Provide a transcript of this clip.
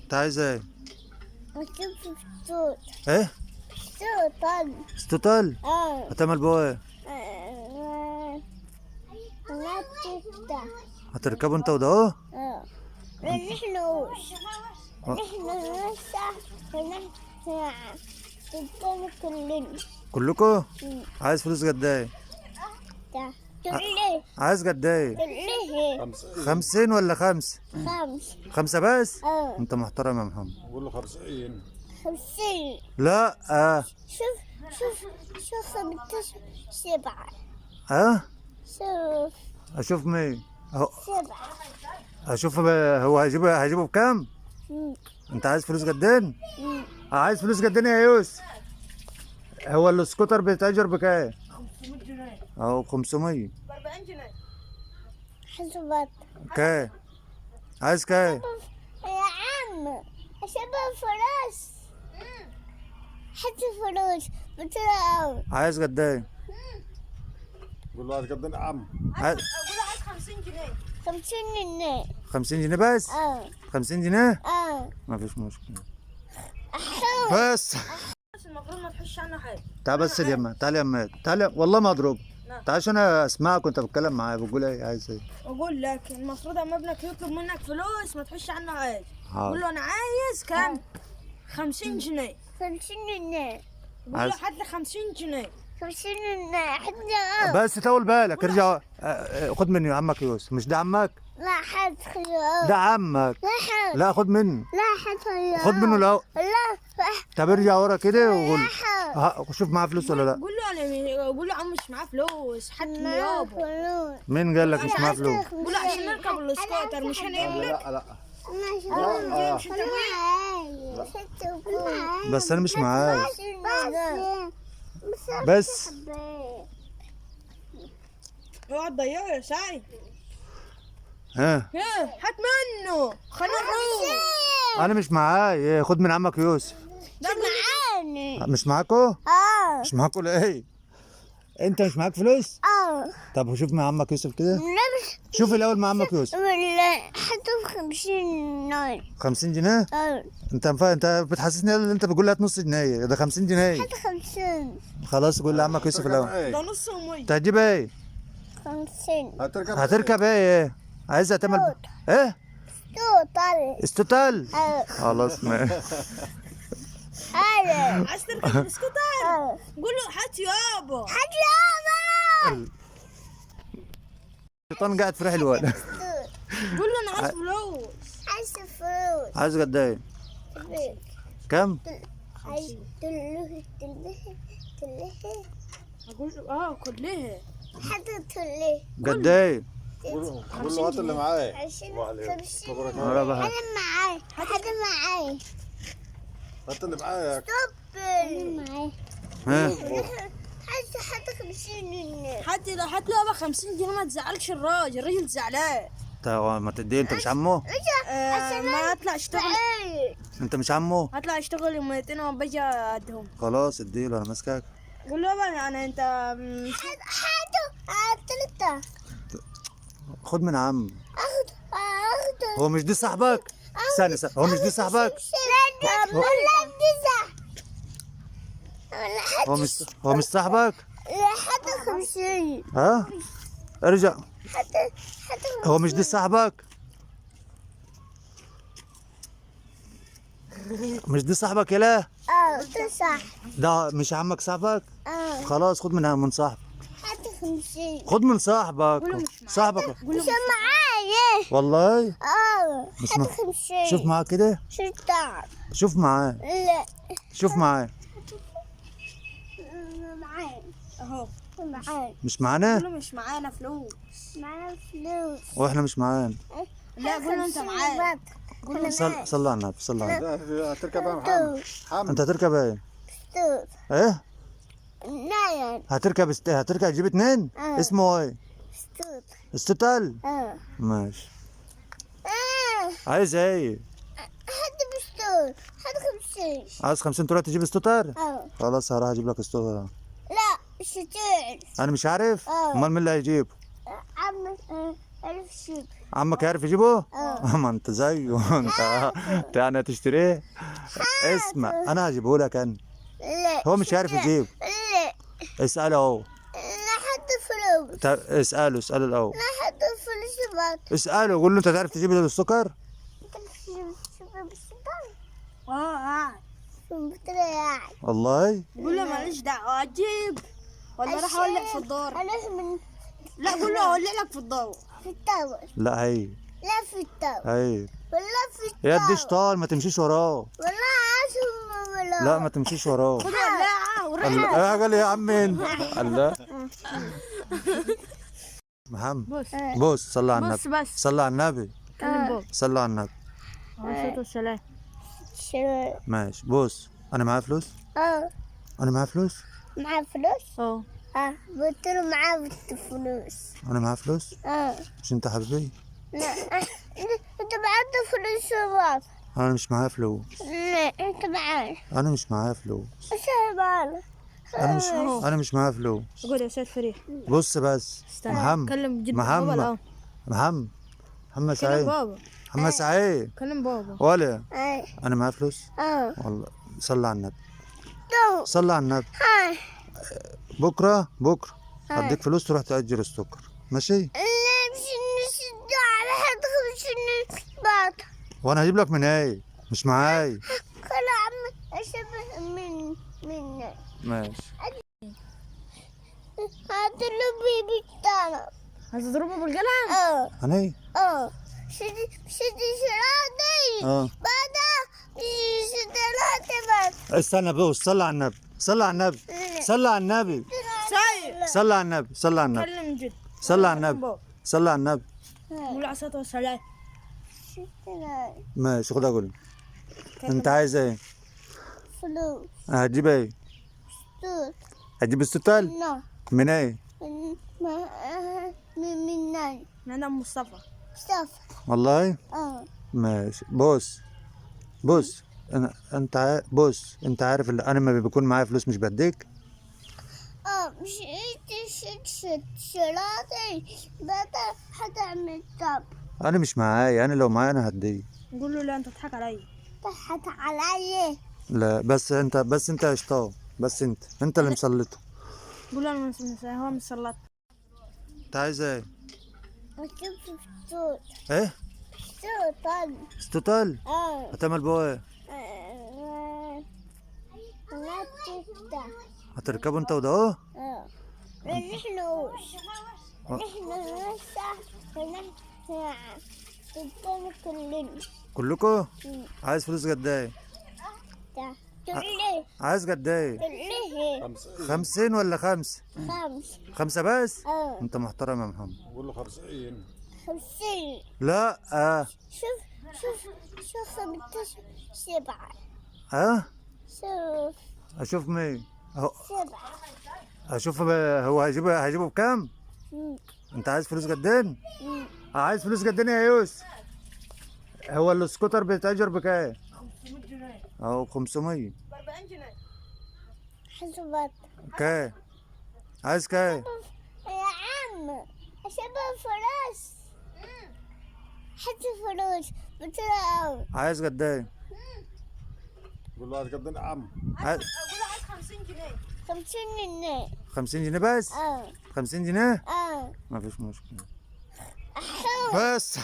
انت عايز ايه؟ أشوف الصوت. ايه؟ صوت. ستوتال؟ اه. هتعمل بيه ايه؟ لا تفتح. هتركبه انت وده اهو؟ اه. نحنوش. نحن نوسع ونحن كلنا. كلكم؟ عايز فلوس قد ايه؟ تقليه. عايز قد ايه؟ تقليه. 50 ولا 5؟ 5. 5 بس؟ اه. انت محترم يا محمد. قول له 50. 50. لا شوف شوف شوف 15 7. شوف اشوف مين؟ اهو 7. اشوف هو هيجيبه بكام؟ انت عايز فلوس قدين؟ عايز فلوس قدين يا يوسف؟ هو السكوتر بيتأجر بكام؟ 500 جنيه. اهو 500. ب 40 جنيه. حسبت. كام؟ عايز كام؟ يا عم شباب فلوس. حتى فلوس بتراو. عايز قد ايه؟ قول له عايز قد ايه يا عم؟ عايز اقول عايز 50 جنيه. 50 جنيه. 50 جنيه بس؟ اه. 50 جنيه؟ اه. ما فيش مشكلة. أحو. بس المفروض ما تحش عنه حاجه. تعال بس اليمة، تعال يمة، تعال والله ما اضرب. نعم. تعال عشان اسمعك وانت بتتكلم معايا بتقول ايه عايز ايه؟ اقول لك المفروض اما ابنك يطلب منك فلوس ما تحش عنه حاجه. حاضر. قول له انا عايز كام؟ 50 جنيه. 50 جنيه. قول له عايز- هات لي 50 جنيه. 50 جنيه. حد بس طول بالك ارجع خد مني عمك يوسف، مش ده عمك؟ لا حد خيار. ده عمك. لا حد. لا خد منه، لا حد خيار. خد منه لو. لا. طب ارجع ورا كده وقول حد. شوف معاه فلوس ولا لا. قول له انا قول له عم مش معاه فلوس حتى لي يابا. مين قال لك مش معاه فلوس؟ قول له عشان نركب السكوتر مش انا ابنك. لا لا بس انا مش معاك. بس اقعد ضيعه يا سعيد. ها هات منه خلينا نروح. انا مش معاي، خد من عمك يوسف. ده معاني. مش معاكو؟ اه. مش معاكو ليه؟ انت مش معاك فلوس؟ اه. طب شوف مع عمك يوسف كده. لا مش شوف الاول مع عمك يوسف. ولا حتى 50 ناير. 50 جنيه؟ اه. انت بتحسسني ان انت بتقول لي هات نص جنيه، ده 50 جنيه. حتى 50. خلاص قول لعمك يوسف الاول. ده نص ومية. انت هتجيب ايه؟ 50. هتركب ايه؟ عايزها تعمل ايه؟ توتال. استوتال؟ اه. خلاص ماشي. ايوه. عايز تركب السكوتر؟ قول له هات يابا. هات يابا. الشيطان قاعد في رحل الولد. قول له انا عايز فلوس. عايز فلوس. عايز قد ايه؟ كم؟ عايز تلهي. اقول له كلها. حتى تلهي. قد ايه؟ قول له هات اللي معايا. 20 ورا بقى. انا معاي. حدا معاي. هات اللي معايا. طب انا معاي. ها حتى 50 جنيه. حتى لو هات له 50 جنيه ما تزعلش الراجل زعلان. ما تديه، انت مش عمه؟ ما اطلع اشتغل. انت مش عمه؟ هطلع اشتغل يومين وباجي ادهم. خلاص اديله انا ماسكك. قول له بقى انا انت حاجه 3. خد من عم. اخده. هو مش دي صاحبك؟ استنى هو مش دي صاحبك؟ هو مش صاحبك؟ حتى 50. ها؟ ارجع. حتى هو مش دي صاحبك؟ مش دي صاحبك يلا؟ ده صح. ده مش عمك صاحبك؟ خلاص خد من صاحبك. حتى 50. خد من صاحبك. صاحبك مش معايا. والله؟ مش حتى 50. شوف معاه كده. شوف معاه. لا. شوف معاه. معايا اهو. معايا. مش معانا؟ قول له مش معانا فلوس. معانا فلوس. واحنا مش معانا. لا قول له انت معاك. صلى على النبي، صلى على النبي. هتركب يا محمد. انت هتركب ايه؟ ستوت. ايه؟ نايم. هتركب تجيب 2؟ اسمه ايه؟ ستوت. استوتال؟ ماشي. عايز ايه؟ حد بستوت. حد 50. عايز 50 تروح تجيب استوتر؟ خلاص هروح اجيب لك استوتر. لا مش هتعرف. انا مش عارف؟ امال مين اللي هيجيبه؟ عم ألف شيب. عمك يعرف يجيبه؟ ما انت زيه انت يعني هتشتريه؟ اسمع انا هجيبه لك انا. لا. هو مش عارف يجيب. لا. اسأله اهو. لا حد فلوس. اسأله الاول. لا حد فلوس بعد. اسأله قول له انت تعرف تجيب السكر؟ والله قول له ماليش دعوة أجيب ولا راح أولع في الدار. لا قول له أولع لك في الدار. في الدار. لا هي لا في الدار. هي ولا في الدار. يا دي شطار ما تمشيش وراه. ولا عاشوا ولا. لا ما تمشيش وراه. خد ولاعة وريحة. الله قال يا عم انت الله. محمد بص صلى على النبي. بس. صلى على النبي. كلم بابا. صلى على النبي. عليه الصلاة والسلام. ماشي بص انا معايا فلوس. انا معايا فلوس. معاه فلوس؟ قلت له معاه فلوس. انا معايا فلوس. مش انت حبيبي؟ لا انت معاك فلوس بعض. انا مش معايا فلوس. لا انت معاك. انا مش معايا فلوس. ايش مالك؟ انا مش معايا فلوس. قول يا استاذ فريح. بص بس محمد كلم جد محمد بابا. محمد كلم سعيد بابا. محمد سعيد كلم بابا. ولا اي. انا معايا فلوس. والله صلى على النبي. صلى على النبي. هاي. بكره هديك فلوس تروح تأجر السكر ماشي؟ لا مش نسد على حد 50 بعض. وانا هجيب لك من ايه؟ مش معاي. كل عم اشبه من ماشي. هات له بيبي بتاعنا. هتضربه بالقلم؟ انا شدي شرادي. بعدها شدي بس. استنى بص صلى على النبي. صلى على النبي. صلى على النبي. صلى على النبي. صلى على النبي. كلم جد. صلى على النبي. صلى على النبي. قول عليه الصلاة والسلام. ماشي خد اقول انت عايز ايه؟ فلوس. هتجيب ايه؟ فلوس. هتجيب الستال؟ لا. من ايه؟ من ناي. من عند مصطفى. والله؟ ماشي بص بص انت عارف اللي انا لما بيكون معايا فلوس مش بديك؟ مش شرادي بدل هتعمل طب. انا مش معايا، انا لو معايا انا هديك. قول له لا انت تضحك عليا. تضحك عليا؟ لا بس انت يا شطار، بس انت اللي مسلطه. قول له انا هو مسلط. انت عايز ايه؟ اجيب فطور. ايه؟ ستوتال؟ هتعمل بيه ايه؟ هتركبوا انت وده اهو؟ نحن كلكم؟ عايز فلوس قد ايه؟ عايز قد ايه؟ 50 ولا 5؟ 5 بس؟ انت محترم يا محمد. قول له 50. لا شوف 7. شوف اشوف مين؟ اهو 7. اشوف هو هيجيبه بكام؟ انت عايز فلوس قدين؟ عايز فلوس قدين يا يوسف؟ هو السكوتر بيتأجر بكام؟ 500 جنيه. اهو 500. ب 40 جنيه. حسبت. كام؟ عايز كام؟ يا عم شبه فلوس. حط فلوس بسرعة. عايز قد ايه؟ قول له هات قد ايه يا عم؟ قول له عايز 50 جنيه. 50 جنيه. 50 جنيه بس؟ 50 جنيه؟ ما فيش مشكلة. بس